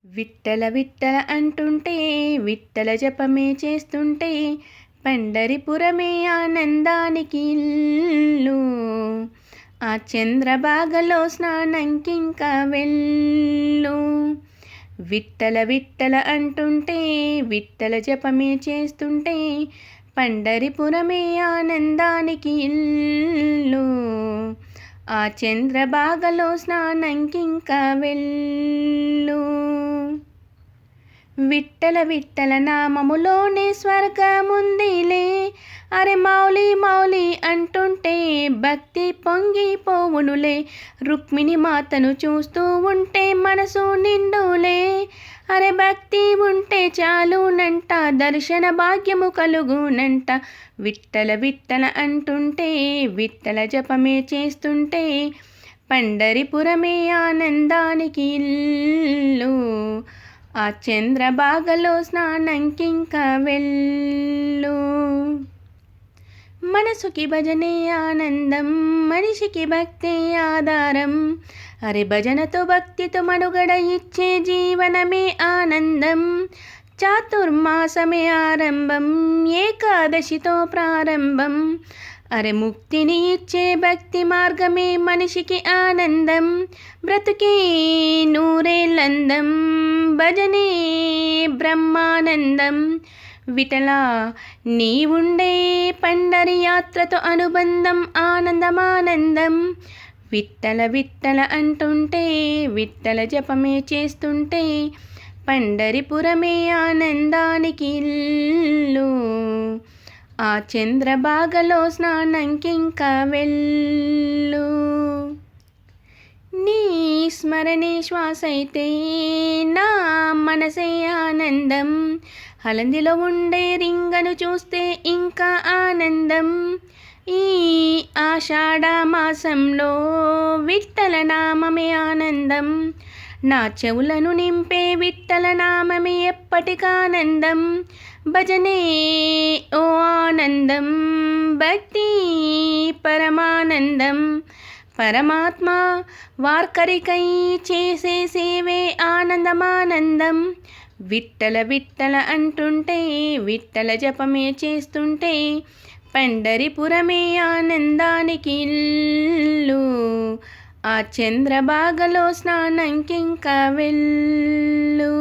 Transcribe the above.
విట్టల విట్టల అంటుంటే విట్టల జపమే చేస్తుంటే పండరిపురమే ఆనందానికి ఇల్లు. ఆ చంద్రభాగలో స్నానంకింక వెళ్ళు. విట్టల విట్టల అంటుంటే విట్టల జపమే చేస్తుంటే పండరిపురమే ఆనందానికి ఇల్లు. ఆ చంద్రభాగలో స్నానంకింక వెళ్ళు. విట్టల విట్టల నామములోనే స్వర్గముందిలే. అరే మౌలి మౌలి అంటుంటే భక్తి పొంగిపోవునులే. రుక్మిణి మాతను చూస్తూ ఉంటే మనసు నిండులే. అరే భక్తి ఉంటే చాలునంట, దర్శన భాగ్యము కలుగునంట. విట్టల విట్టల అంటుంటే విట్టల జపమే చేస్తుంటే పండరిపురమే ఆనందానికి ఇల్లు. ఆ చంద్రభాగలో స్నానంకింక వెళ్ళు. మనసుకి భజనే ఆనందం, మనిషికి భక్తే ఆధారం. అరే భజనతో భక్తితో మనుగడ ఇచ్చే జీవనమే ఆనందం. చాతుర్మాసమే ఆరంభం, ఏకాదశితో ప్రారంభం. అరే ముక్తిని ఇచ్చే భక్తి మార్గమే మనిషికి ఆనందం. బ్రతుకే నూరేళ్ళందం, భజనే బ్రహ్మానందం. విఠలా నీవుండే పండరి యాత్రతో అనుబంధం ఆనందమానందం. విట్టల విట్టల అంటుంటే విట్టల జపమే చేస్తుంటే పండరిపురమే ఆనందానికి ఇల్లు. ఆ చంద్రభాగలో స్నానంకింక వెళ్ళు. నీ స్మరణే శ్వాసైతే నా మనసే ఆనందం. హలందిలో ఉండే రింగను చూస్తే ఇంకా ఆనందం. ఈ ఆషాఢ మాసంలో విట్టల నామమే ఆనందం. నా చెవులను నింపే విట్టల నామమే ఎప్పటికానందం. భజనే ఓ ఆనందం, భక్తి పరమానందం. పరమాత్మ వార్కరికై చేసే సేవే ఆనందమానందం. విట్టల విట్టల అంటుంటే విట్టల జపమే చేస్తుంటే పండరిపురమే ఆనందానికి ఇల్లు. ఆ చంద్రభాగలో స్నానంకింక వెళ్ళు.